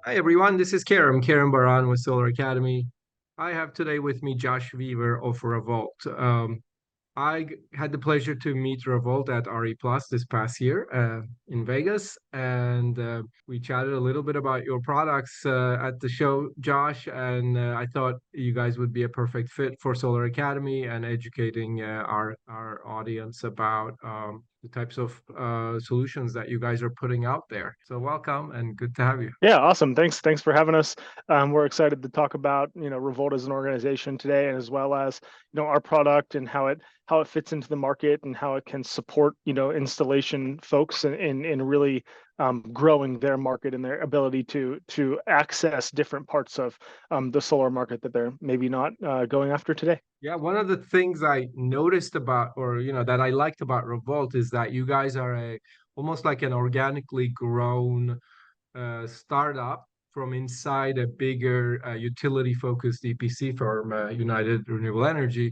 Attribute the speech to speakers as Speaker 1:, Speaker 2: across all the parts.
Speaker 1: Hi everyone, this is Kerim Baran with SolarAcademy. I have today with me Josh Weaver of RaVolt. Had the pleasure to meet RaVolt at RE Plus this past year in Vegas, and we chatted a little bit about your products at the show, Josh. And I thought you guys would be a perfect fit for SolarAcademy and educating our audience about the types of solutions that you guys are putting out there. So welcome and good to have you.
Speaker 2: Yeah, awesome. Thanks for having us. We're excited to talk about, RaVolt as an organization today, and as well as, our product and how it fits into the market and how it can support, installation folks in really growing their market and their ability to access different parts of the solar market that they're maybe not going after today.
Speaker 1: Yeah, one of the things I noticed about, or that I liked about RaVolt is that you guys are a almost like an organically grown startup from inside a bigger utility-focused EPC firm, United Renewable Energy.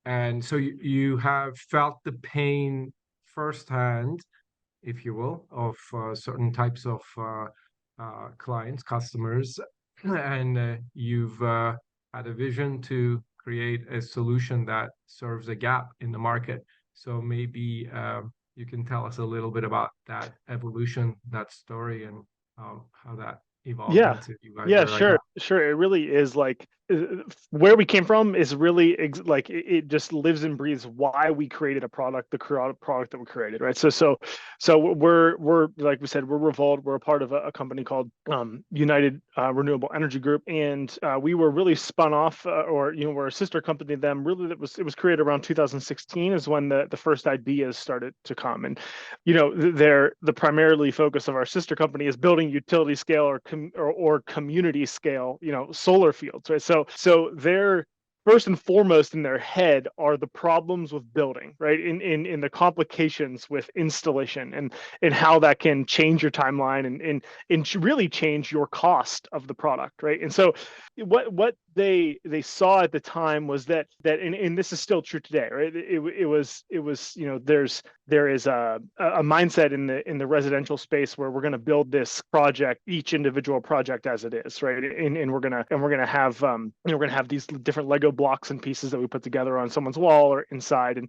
Speaker 1: And so you have felt the pain firsthand, if you will, of certain types of clients, customers, and you've had a vision to create a solution that serves a gap in the market. So maybe you can tell us a little bit about that evolution, that story, and how that evolved
Speaker 2: Yeah.
Speaker 1: into you guys
Speaker 2: Yeah,
Speaker 1: are right
Speaker 2: sure.
Speaker 1: now.
Speaker 2: Sure. It really is like where we came from is really like it just lives and breathes why we created a product, the product that we created, right? So we're like we said, we're RaVolt. We're a part of a company called United Renewable Energy Group, and we were really spun off, or we're a sister company to them. Really, it was created around 2016 is when the first ideas started to come, and they're the primarily focus of our sister company is building utility scale or community scale, solar fields, right? So they're first and foremost in their head are the problems with building, right? In the complications with installation and how that can change your timeline and really change your cost of the product, right? And so what they saw at the time was that and this is still true today, right? It was there is a mindset in the residential space where we're going to build this project, each individual project as it is, right? And we're gonna have we're gonna have these different Lego blocks and pieces that we put together on someone's wall or inside,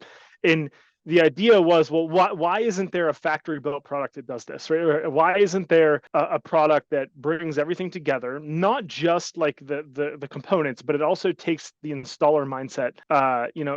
Speaker 2: and the idea was, well, why isn't there a factory built product that does this, right? Why isn't there a product that brings everything together, not just like the components, but it also takes the installer mindset,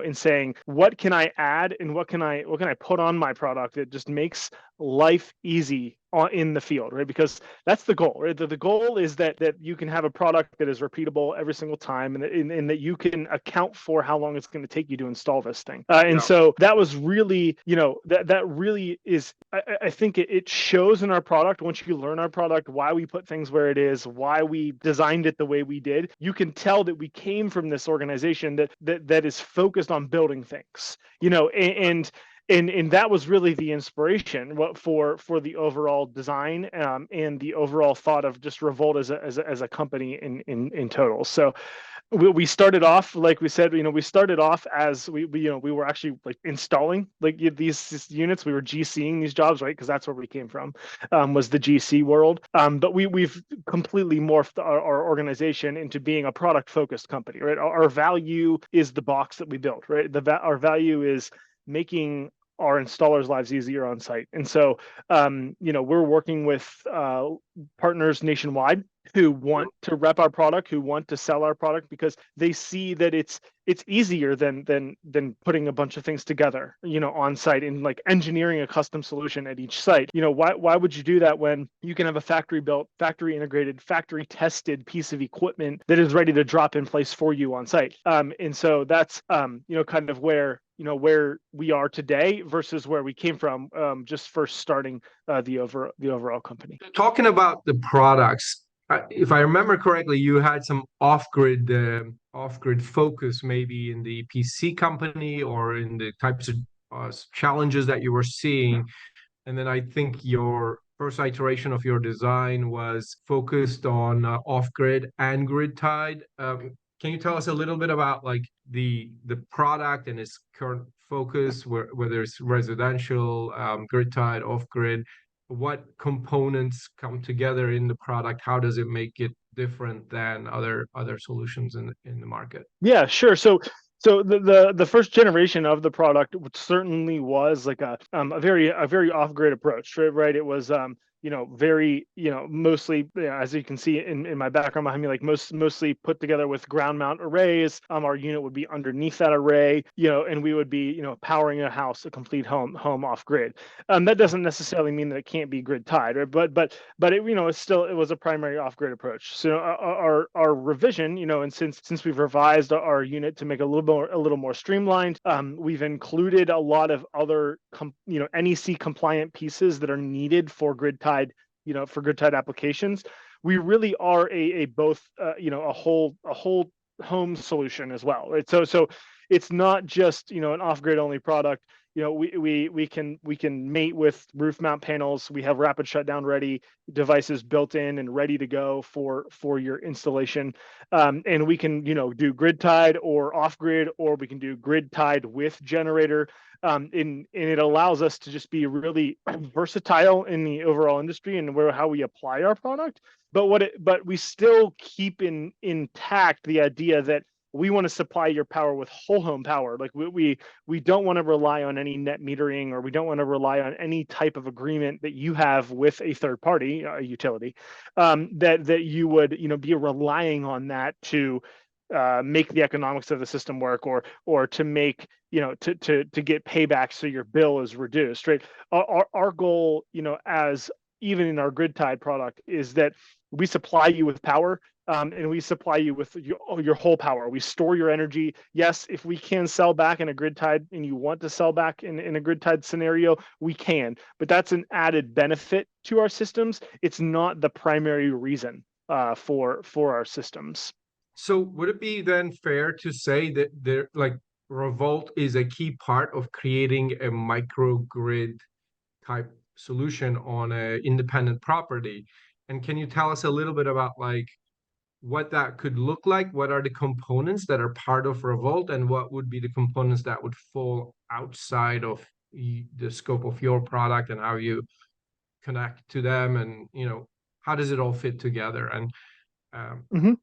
Speaker 2: in saying, what can I add and what can I put on my product that just makes life easy in the field, right? Because that's the goal, right? The goal is that you can have a product that is repeatable every single time, and that you can account for how long it's going to take you to install this thing. And
Speaker 1: Yeah.
Speaker 2: so that was really, that really is, I think it shows in our product. Once you learn our product, why we put things where it is, why we designed it the way we did, you can tell that we came from this organization that is focused on building things, and that was really the inspiration for the overall design, and the overall thought of just RaVolt as a company in total. So we started off, like we said, we started off as we were actually like installing like these units. We were GCing these jobs, right? Because that's where we came from, was the GC world. But we've completely morphed our organization into being a product focused company, right? Our value is the box that we built, right? Our value is making our installers' lives easier on site. And so, we're working with partners nationwide who want to rep our product, who want to sell our product because they see that it's easier than putting a bunch of things together, on site and like engineering a custom solution at each site. Why would you do that when you can have a factory built, factory integrated, factory tested piece of equipment that is ready to drop in place for you on site? And so that's kind of where we are today versus where we came from, just first starting the overall company.
Speaker 1: Talking about the products, if I remember correctly, you had some off-grid focus maybe in the EPC company or in the types of challenges that you were seeing. And then I think your first iteration of your design was focused on off-grid and grid tied. Can you tell us a little bit about like the product and its current focus, whether it's residential, grid tied, off-grid? what components come together in the product? How does it make it different than other solutions in the market?
Speaker 2: Yeah, sure. So the first generation of the product certainly was like a very off grid approach, right? Right. It was very mostly as you can see in my background behind me, like mostly put together with ground mount arrays. Our unit would be underneath that array, and we would be powering a house, a complete home off grid. That doesn't necessarily mean that it can't be grid tied, right? But it it was a primary off grid approach. So our revision, and since we've revised our unit to make it a little more streamlined, we've included a lot of other NEC compliant pieces that are needed for grid tied applications. We really are a both a whole home solution as well, right? So it's not just an off grid only product. We can mate with roof mount panels. We have rapid shutdown ready devices built in and ready to go for your installation. And we can do grid tied or off grid, or we can do grid tied with generator. And it allows us to just be really versatile in the overall industry and how we apply our product. But we still keep intact the idea that we want to supply your power with whole home power. Like we don't want to rely on any net metering, or we don't want to rely on any type of agreement that you have with a third party, a utility, that you would be relying on that to make the economics of the system work, or to make to get payback so your bill is reduced. Right. Our goal, as even in our grid tied product, is that we supply you with power. And we supply you with your whole power. We store your energy. Yes, if we can sell back in a grid tied, and you want to sell back in a grid tied scenario, we can. But that's an added benefit to our systems. It's not the primary reason for our systems.
Speaker 1: So would it be then fair to say that RaVolt is a key part of creating a microgrid type solution on a independent property? And can you tell us a little bit about what that could look like? What are the components that are part of RaVolt, and what would be the components that would fall outside of the scope of your product, and how you connect to them, and how does it all fit together? And
Speaker 2: Mhm.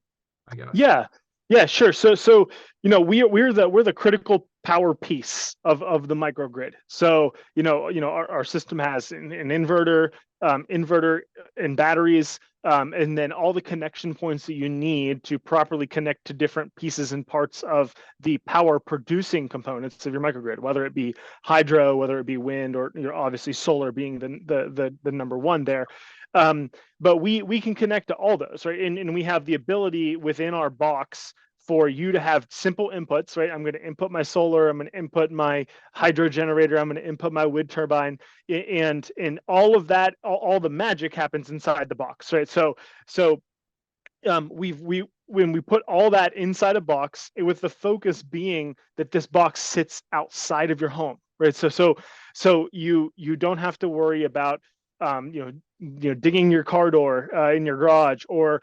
Speaker 1: I guess.
Speaker 2: Yeah, yeah, sure. So we're the critical power piece of the microgrid. So our system has an inverter, and batteries, and then all the connection points that you need to properly connect to different pieces and parts of the power producing components of your microgrid, whether it be hydro, whether it be wind, or obviously solar being the number one there. But we can connect to all those, right? And we have the ability within our box for you to have simple inputs, right? I'm going to input my solar, I'm going to input my hydro generator, I'm going to input my wind turbine, and all of that, all the magic happens inside the box, right? So we when we put all that inside a box, with the focus being that this box sits outside of your home, right? So you don't have to worry about digging your car door in your garage, or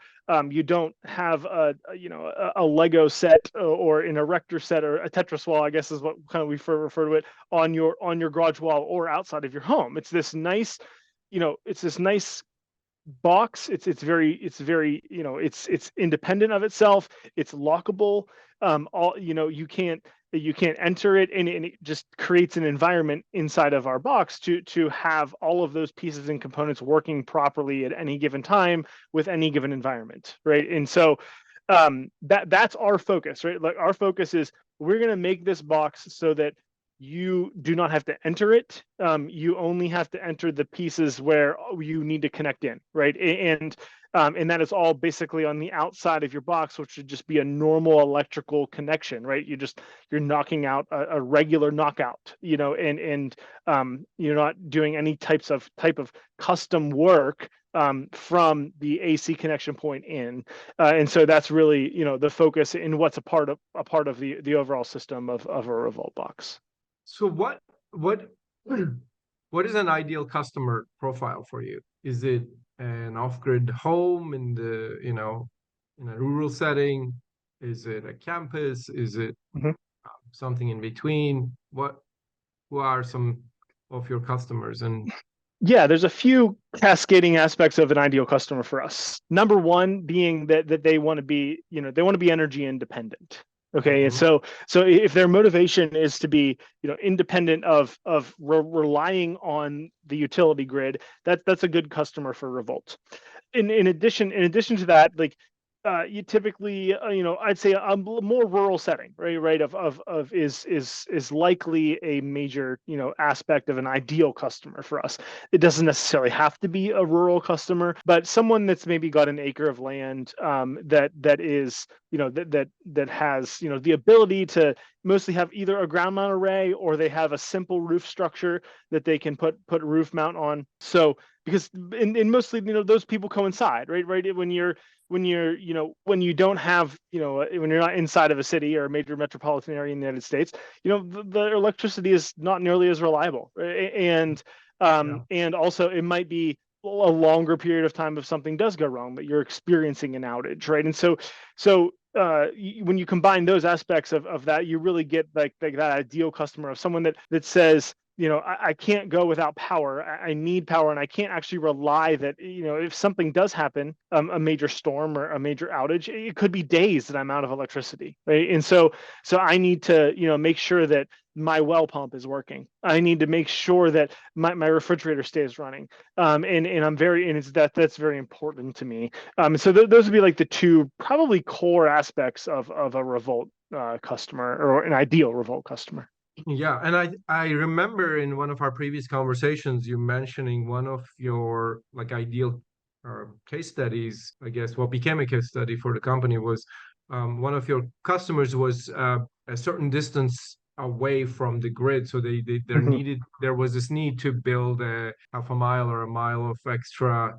Speaker 2: you don't have a Lego set, or an erector set, or a Tetris wall, I guess is what kind of we refer to it, on your garage wall or outside of your home. It's this nice box. It's very it's independent of itself. It's lockable. You can't enter it, and it just creates an environment inside of our box to have all of those pieces and components working properly at any given time with any given environment, right? And so that's our focus, right? Like, our focus is, we're going to make this box so that you do not have to enter it. You only have to enter the pieces where you need to connect in, right? And that is all basically on the outside of your box, which would just be a normal electrical connection, right? You're knocking out a regular knockout, and you're not doing any type of custom work from the AC connection point in. And so that's really the focus in what's a part of the overall system of a RaVolt box.
Speaker 1: So what what is an ideal customer profile for you? Is it an off-grid home in in a rural setting? Is it a campus? Is it
Speaker 2: Mhm.
Speaker 1: something in between? Who are some of your customers? And
Speaker 2: Yeah, there's a few cascading aspects of an ideal customer for us. Number one being that they want to be, they want to be energy independent. Okay, and
Speaker 1: Hmm.
Speaker 2: so if their motivation is to be, independent of relying on the utility grid, that's a good customer for RaVolt. In addition to that, like you typically, I'd say a more rural setting, right, of is likely a major, aspect of an ideal customer for us. It doesn't necessarily have to be a rural customer, but someone that's maybe got an acre of land, that is, that has, the ability to mostly have either a ground mount array, or they have a simple roof structure that they can put roof mount on. So because in mostly, those people coincide, right, when you don't have, when you're not inside of a city or a major metropolitan area in the United States, the electricity is not nearly as reliable, right?
Speaker 1: Yeah.
Speaker 2: And also it might be a longer period of time if something does go wrong, but you're experiencing an outage, right? And when you combine those aspects of that, you really get like that ideal customer of someone that says, I can't go without power. I need power, and I can't actually rely that, if something does happen, a major storm or a major outage, it could be days that I'm out of electricity, right? And so I need to, make sure that my well pump is working. I need to make sure that my refrigerator stays running. And that's very important to me. So those would be like the two probably core aspects of a RaVolt customer, or an ideal RaVolt customer.
Speaker 1: Yeah, and I remember in one of our previous conversations you mentioning one of your like ideal case studies. I guess what became a case study for the company was one of your customers was a certain distance away from the grid, so
Speaker 2: Mhm.
Speaker 1: there was this need to build a half a mile or a mile of extra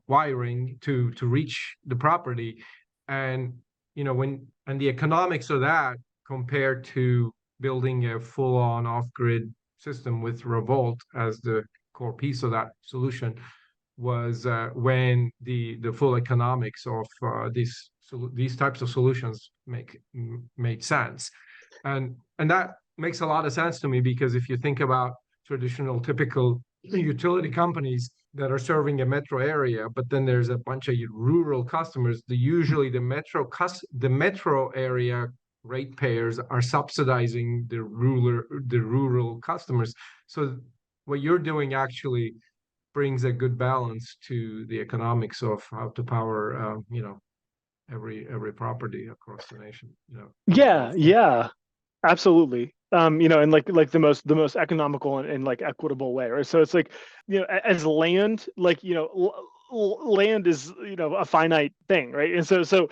Speaker 1: wiring to reach the property, and when the economics of that compared to building a full-on off-grid system with RaVolt as the core piece of that solution was when the full economics of these types of solutions made sense, and that makes a lot of sense to me because if you think about traditional typical utility companies that are serving a metro area, but then there's a bunch of rural customers. The metro area ratepayers are subsidizing the rural customers. So what you're doing actually brings a good balance to the economics of how to power, every property across the nation.
Speaker 2: Yeah,
Speaker 1: Awesome.
Speaker 2: yeah, absolutely. And like the most economical and like equitable way, right? So it's like, as land, like, land is, a finite thing, right? And so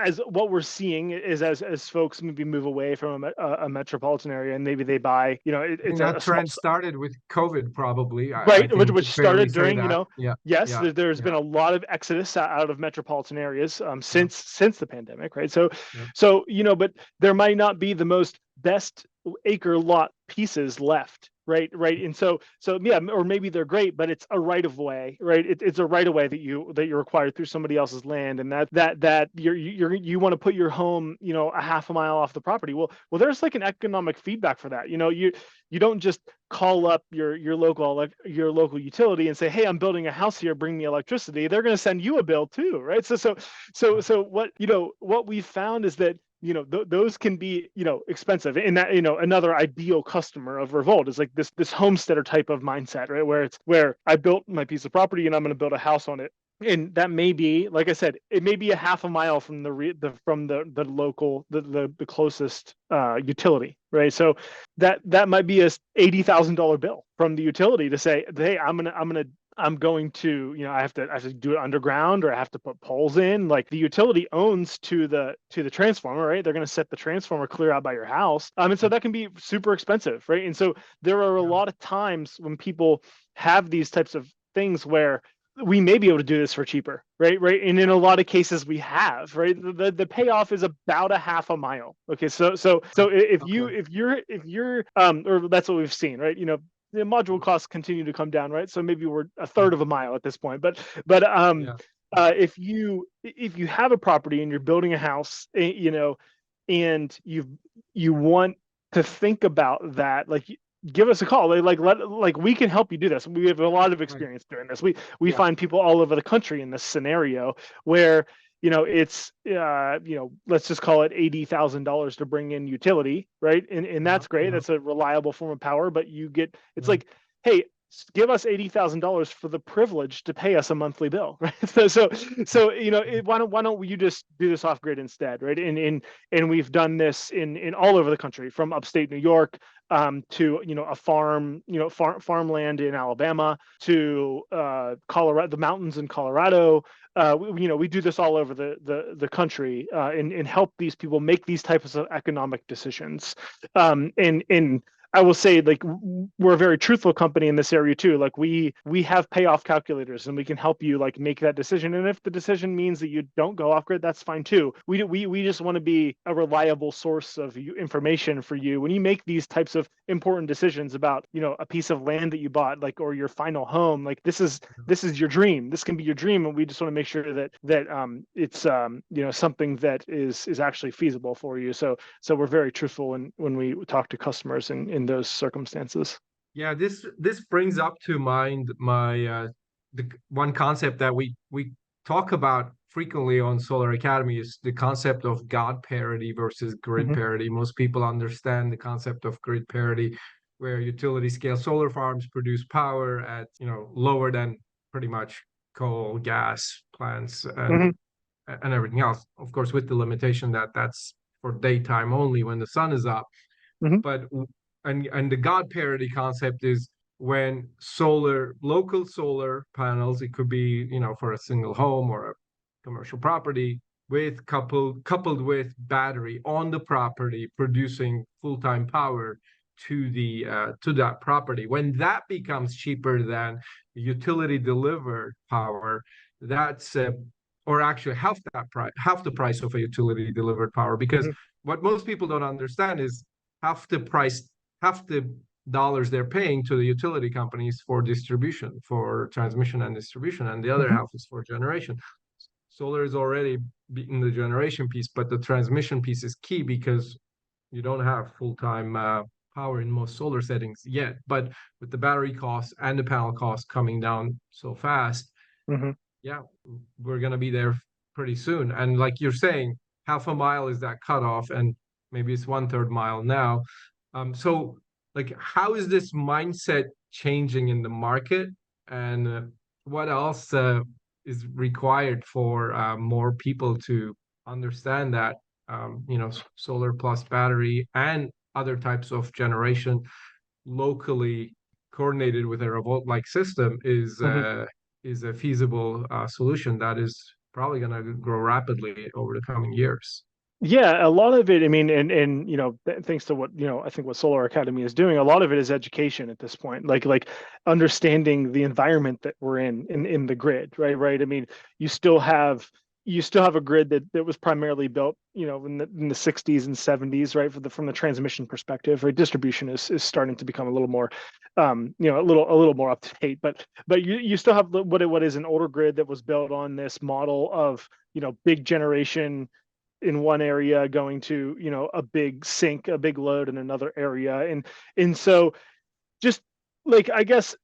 Speaker 2: as what we're seeing is as folks maybe move away from a metropolitan area, and maybe they buy,
Speaker 1: I
Speaker 2: it's
Speaker 1: think
Speaker 2: a
Speaker 1: that
Speaker 2: small,
Speaker 1: trend started with COVID, probably. I
Speaker 2: right,
Speaker 1: think we
Speaker 2: which
Speaker 1: could fairly
Speaker 2: started
Speaker 1: say
Speaker 2: during,
Speaker 1: that. Yeah,
Speaker 2: yes,
Speaker 1: yeah,
Speaker 2: there's
Speaker 1: yeah,
Speaker 2: been a lot of exodus out of metropolitan areas,
Speaker 1: yeah,
Speaker 2: since the pandemic, right? So
Speaker 1: yeah.
Speaker 2: so but there might not be the most best acre lot pieces left, right, and so yeah, or maybe they're great, but it's a right of way, right? It's a right of way that you're required through somebody else's land, and that you want to put your home, a half a mile off the property. Well, there's like an economic feedback for that. You don't just call up your local utility and say, hey, I'm building a house here, bring me electricity. They're going to send you a bill too, right? So what we found is that, those can be, expensive, and that, another ideal customer of RaVolt is like this homesteader type of mindset, right, where I built my piece of property and I'm going to build a house on it. And that may be, like I said, it may be a half a mile from the local, the closest utility, right? So that might be a $80,000 bill from the utility to say, hey, I'm going to, I have to do it underground, or I have to put poles in. Like, the utility owns to the transformer, right? They're going to set the transformer clear out by your house. And so that can be super expensive, right? And so there are a
Speaker 1: Yeah.
Speaker 2: lot of times when people have these types of things where we may be able to do this for cheaper, right, and in a lot of cases we have, right. The payoff is about a half a mile. Okay, so
Speaker 1: Okay.
Speaker 2: if you're or that's what we've seen, right. The module costs continue to come down, right? So maybe we're a
Speaker 1: Yeah.
Speaker 2: third of a mile at this point, but
Speaker 1: Yeah.
Speaker 2: if you have a property and you're building a house, and you want to think about that, like, give us a call. Like we can help you do this. We have a lot of
Speaker 1: Right.
Speaker 2: experience doing this. We
Speaker 1: Yeah.
Speaker 2: find people all over the country in this scenario where it's let's just call it $80,000 to bring in utility, right? And
Speaker 1: Yeah.
Speaker 2: that's great.
Speaker 1: Yeah.
Speaker 2: That's a reliable form of power, but it's
Speaker 1: Yeah.
Speaker 2: like, hey, give us $80,000 for the privilege to pay us a monthly bill, right? So why don't you just do this off grid instead, right? And we've done this in all over the country, from upstate New York to a farmland in Alabama, to Colorado, the mountains in Colorado. We do this all over the country, and help these people make these types of economic decisions. And I will say, like, we're a very truthful company in this area too. Like, we have payoff calculators, and we can help you like make that decision. And if the decision means that you don't go off grid, that's fine too. We just want to be a reliable source of information for you when you make these types of important decisions about a piece of land that you bought, like, or your final home. Like, this is your dream. This can be your dream, and we just want to make sure that it's something that is actually feasible for you. So we're very truthful when we talk to customers in those circumstances.
Speaker 1: Yeah, this brings up to mind my the one concept that we talk about frequently on SolarAcademy is the concept of God parity versus grid
Speaker 2: Hmm.
Speaker 1: parity. Most people understand the concept of grid parity, where utility scale solar farms produce power at, lower than pretty much coal, gas plants,
Speaker 2: Hmm.
Speaker 1: and everything else. Of course, with the limitation that that's for daytime only when the sun is up.
Speaker 2: Hmm.
Speaker 1: But and the God parity concept is when local solar panels, it could be, for a single home or a commercial property, with coupled with battery on the property producing full-time power to that property. When that becomes cheaper than utility delivered power, that's or actually half the price of a utility delivered power. Because
Speaker 2: Hmm.
Speaker 1: what most people don't understand is half the price, half the dollars they're paying to the utility companies for distribution, for transmission and distribution, and the other
Speaker 2: Hmm.
Speaker 1: half is for generation. Solar is already beating the generation piece, but the transmission piece is key because you don't have full-time power in most solar settings yet. But with the battery costs and the panel costs coming down so fast,
Speaker 2: Hmm.
Speaker 1: yeah, we're gonna be there pretty soon. And like you're saying, half a mile is that cutoff, and maybe it's 1/3 mile now. So like, how is this mindset changing in the market, and what else is required for more people to understand that solar plus battery and other types of generation locally coordinated with a RaVolt-like system
Speaker 2: Hmm.
Speaker 1: is a feasible solution that is probably going to grow rapidly over the coming years.
Speaker 2: Yeah, a lot of it, I mean, and thanks to what I think what SolarAcademy is doing, a lot of it is education at this point, like understanding the environment that we're in the grid, right. I mean, you still have a grid that was primarily built, in the 60s and 70s, right, from the transmission perspective, right. Distribution is starting to become a little more, a little more up to date, but you still have what is an older grid that was built on this model of big generation in one area going to a big sink, a big load in another area. And so, just like, I guess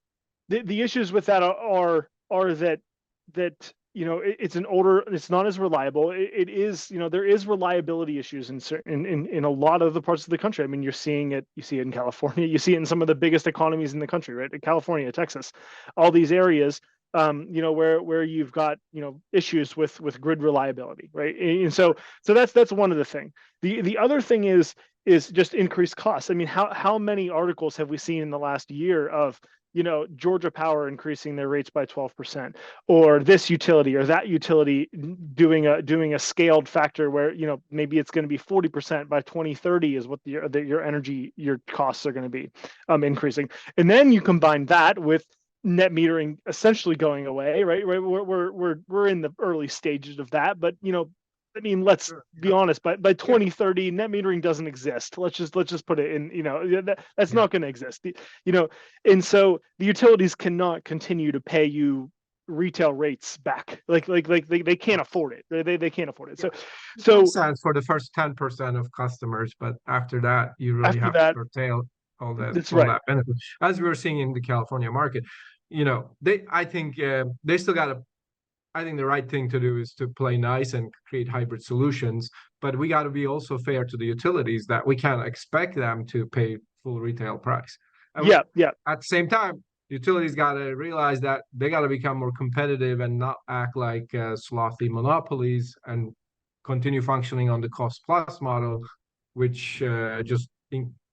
Speaker 2: the issues with that are that it's not as reliable. It is, there is reliability issues in certain in a lot of the parts of the country. I mean, you see it in California, you see it in some of the biggest economies in the country, right? California, Texas, all these areas, where you've got issues with grid reliability, right? And so that's one of the thing. The other thing is just increased costs. I mean, how many articles have we seen in the last year of Georgia Power increasing their rates by 12%, or this utility or that utility doing a scaled factor where maybe it's going to be 40% by 2030 is what your energy, your costs are going to be increasing. And then you combine that with net metering essentially going away, right? We're in the early stages of that, but I mean, let's
Speaker 1: Sure.
Speaker 2: be honest. By
Speaker 1: Yeah.
Speaker 2: 2030, net metering doesn't exist. Let's just put it in. That's
Speaker 1: Yeah.
Speaker 2: not going to exist. And so the utilities cannot continue to pay you retail rates back. Like they can't afford it. They can't afford it.
Speaker 1: Yeah.
Speaker 2: So
Speaker 1: It makes
Speaker 2: so
Speaker 1: sense for the first 10% of customers, but after that, you really
Speaker 2: after
Speaker 1: have to
Speaker 2: that,
Speaker 1: curtail.
Speaker 2: That's
Speaker 1: all
Speaker 2: right.
Speaker 1: that benefit, as we were seeing in the California market. I think they still got to. I think the right thing to do is to play nice and create hybrid solutions, but we got to be also fair to the utilities that we can't expect them to pay full retail price. And
Speaker 2: Yeah, yeah,
Speaker 1: at the same time, utilities got to realize that they got to become more competitive and not act like slothy monopolies and continue functioning on the cost plus model, which just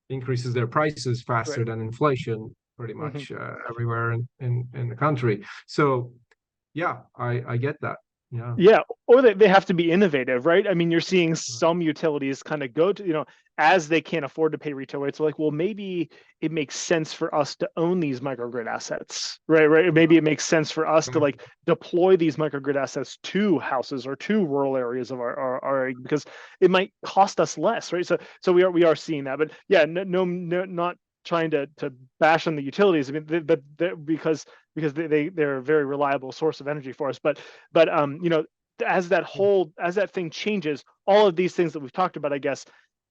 Speaker 1: increases their prices
Speaker 2: right.
Speaker 1: faster than inflation pretty
Speaker 2: Mhm.
Speaker 1: much everywhere in the country. So yeah, I get that. Yeah.
Speaker 2: Yeah, or they have to be innovative, right? I mean, you're seeing some utilities kind of go to, as they can't afford to pay retail rates, like, well, maybe it makes sense for us to own these microgrid assets, right? Right. Maybe it makes sense for us to like deploy these microgrid assets to houses or to rural areas of our area, because it might cost us less, right? So we are seeing that, but yeah, no, not trying to bash on the utilities. I mean, but because they're a very reliable source of energy for us, but as that thing changes, all of these things that we've talked about, I guess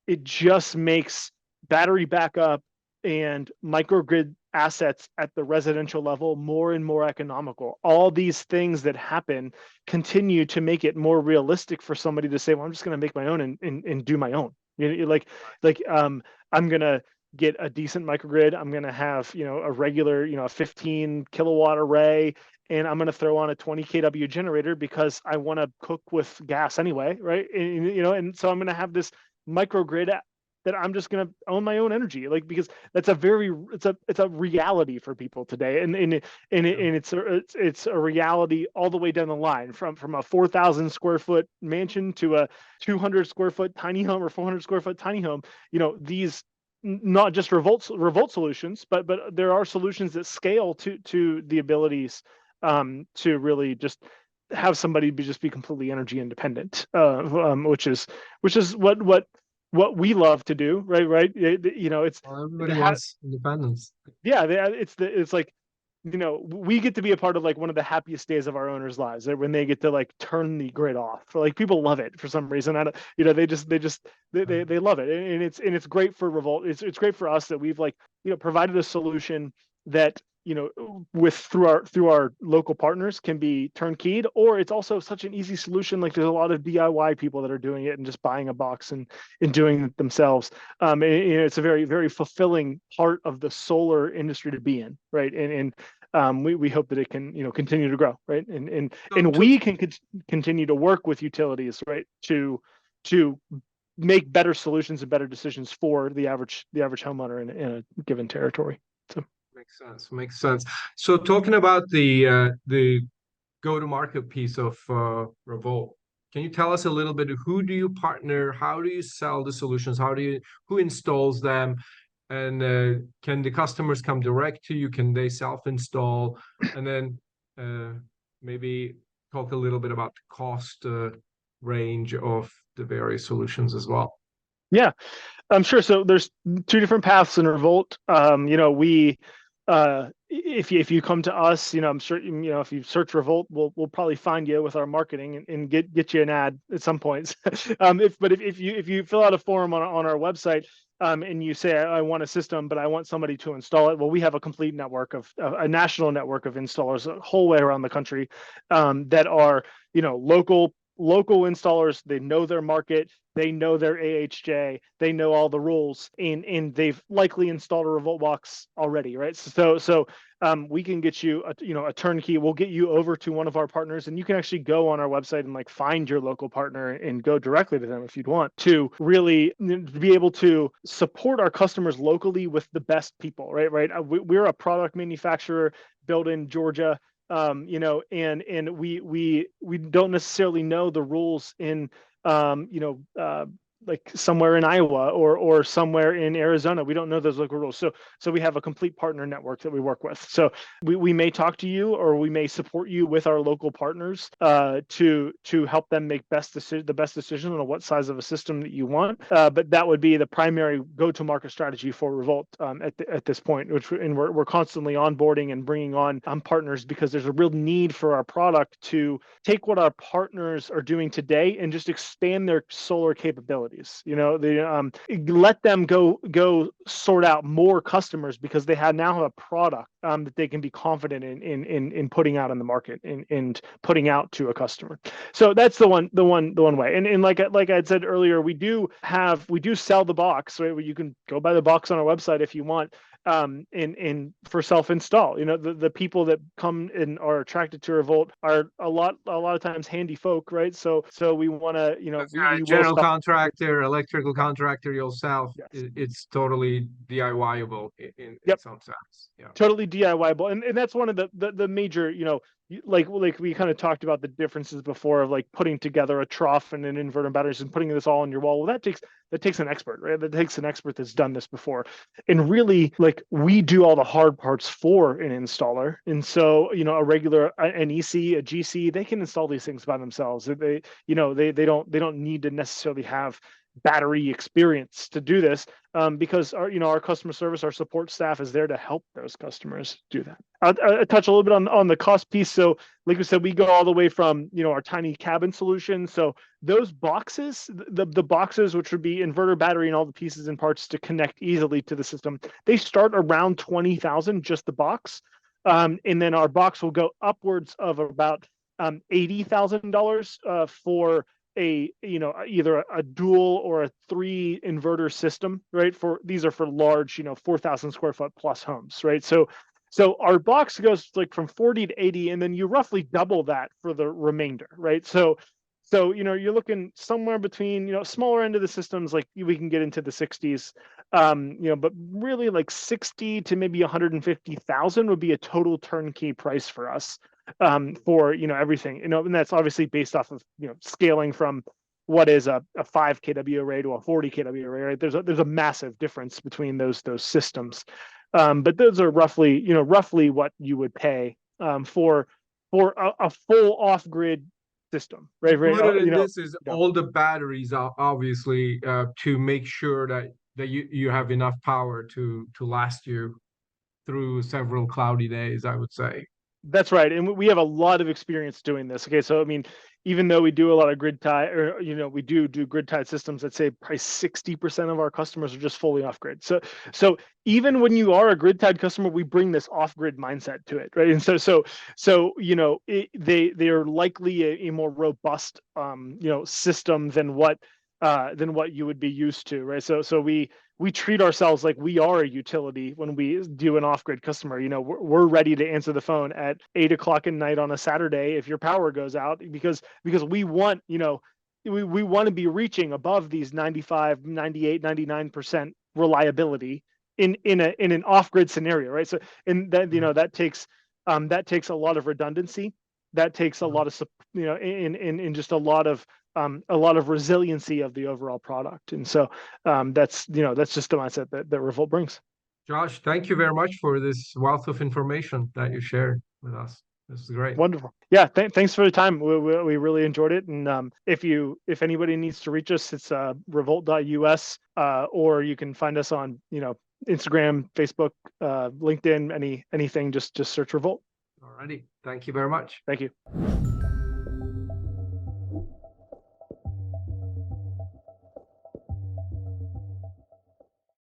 Speaker 2: it just makes battery backup and microgrid assets at the residential level more and more economical. All these things that happen continue to make it more realistic for somebody to say, well, I'm just going to make my own and do my own. I'm going to get a decent microgrid. I'm going to have, a regular, a 15 kilowatt array, and I'm going to throw on a 20 kW generator because I want to cook with gas anyway, right? And so I'm going to have this microgrid that I'm just going to own my own energy, like, because that's it's a reality for people today, and it's a reality all the way down the line, from a 4,000 square foot mansion to a 200 square foot tiny home or 400 square foot tiny home. These not just revolt solutions, but there are solutions that scale to the abilities to really just have somebody be completely energy independent, which is what we love to do, right. It's
Speaker 1: Well, everybody
Speaker 2: ha-
Speaker 1: wants independence.
Speaker 2: yeah, it's like, we get to be a part of like one of the happiest days of our owners' lives, right? When they get to like turn the grid off. Like, people love it for some reason. I don't, they love it, and it's great for RaVolt. It's great for us that we've like, provided a solution that, with through our local partners can be turnkeyed, or it's also such an easy solution. Like, there's a lot of DIY people that are doing it and just buying a box and doing it themselves. And it's a very, very fulfilling part of the solar industry to be in, right? And we hope that it can, continue to grow, right?
Speaker 1: So
Speaker 2: And
Speaker 1: to
Speaker 2: we can continue to work with utilities, right, to make better solutions and better decisions for the average homeowner in a given territory. So
Speaker 1: makes sense. So talking about the go-to-market piece of RaVolt, can you tell us a little bit, who do you partner? How do you sell the solutions? Who installs them? And can the customers come direct to you? Can they self-install? And then maybe talk a little bit about the cost range of the various solutions as well.
Speaker 2: yeah, I'm sure. So there's two different paths in RaVolt. We if you come to us, I'm sure, if you search RaVolt, we'll probably find you with our marketing and get you an ad at some points. If you fill out a form on our website, and you say, I want a system, but I want somebody to install it. Well, we have a complete network of a national network of installers, a whole way around the country, that are, local installers. They know their market, they know their AHJ, they know all the rules, and they've likely installed a RaVolt box already, right? So we can get you a turnkey. We'll get you over to one of our partners, and you can actually go on our website and like find your local partner and go directly to them if you'd want to really be able to support our customers locally with the best people, right? We're a product manufacturer built in Georgia. And we don't necessarily know the rules in, like somewhere in Iowa or somewhere in Arizona. We don't know those local rules. So we have a complete partner network that we work with. So we may talk to you, or we may support you with our local partners to help them make the best decision on what size of a system that you want. But that would be the primary go-to-market strategy for RaVolt at this point, and we're constantly onboarding and bringing on partners, because there's a real need for our product to take what our partners are doing today and just expand their solar capabilities. utilities. They let them go sort out more customers because they now have a product that they can be confident in putting out in the market and putting out to a customer. So that's the one way. And like I had said earlier, we do sell the box, right? Where you can go buy the box on our website if you want. In for self-install, the people that come and are attracted to RaVolt are a lot of times handy folk, right? So we want to, we
Speaker 1: general
Speaker 2: will
Speaker 1: contractor, electrical contractor yourself,
Speaker 2: yes.
Speaker 1: it's totally DIY-able in
Speaker 2: Yep.
Speaker 1: some sense. Yeah.
Speaker 2: Totally DIY-able, and that's one of the major, like we kind of talked about the differences before of like putting together a trough and an inverter batteries and putting this all on your wall. Well, that takes an expert, right? That takes an expert that's done this before, and really, like, we do all the hard parts for an installer. And so, a regular an EC, a GC, they can install these things by themselves. They don't need to necessarily have battery experience to do this, because our customer service, our support staff is there to help those customers do that. I'll touch a little bit on the cost piece. So like we said, we go all the way from our tiny cabin solution. So those boxes, the boxes, which would be inverter, battery, and all the pieces and parts to connect easily to the system, they start around 20,000, just the box, and then our box will go upwards of about $80,000 for either a dual or a 3 inverter system, right? These are for large 4,000 square foot plus homes, right? So our box goes like from 40 to 80, and then you roughly double that for the remainder, right? So you're looking somewhere between smaller end of the systems, like we can get into the 60s, but really like 60 to maybe 150,000 would be a total turnkey price for us, for everything, and that's obviously based off of scaling from what is a 5 kW array to a 40 kW array, right? There's a massive difference between those systems, but those are roughly what you would pay for a full off-grid system, right?
Speaker 1: Included in this is all the batteries, obviously, to make sure that you have enough power to last you through several cloudy days, I would say.
Speaker 2: That's right, and we have a lot of experience doing this. Okay, so I mean, even though we do a lot of grid tie, or we do grid tied systems, I'd say probably 60% of our customers are just fully off grid. So even when you are a grid tied customer, we bring this off grid mindset to it, right? And they are likely a more robust system than what you would be used to, right? So we treat ourselves like we are a utility when we do an off-grid customer. We're ready to answer the phone at 8 o'clock at night on a Saturday if your power goes out, because we want, we want to be reaching above these 95, 98, 99% reliability in an off-grid scenario, right? So, and that, that takes a lot of redundancy. That takes a lot of, in just a lot of resiliency of the overall product. And so that's just the mindset that RaVolt brings.
Speaker 1: Josh, thank you very much for this wealth of information that you shared with us. This is great.
Speaker 2: Wonderful. Yeah, thanks for the time. We really enjoyed it. And if anybody needs to reach us, it's RaVolt.us, or you can find us on Instagram, Facebook, LinkedIn, anything. Just search RaVolt.
Speaker 1: Alrighty. Thank you very much.
Speaker 2: Thank you.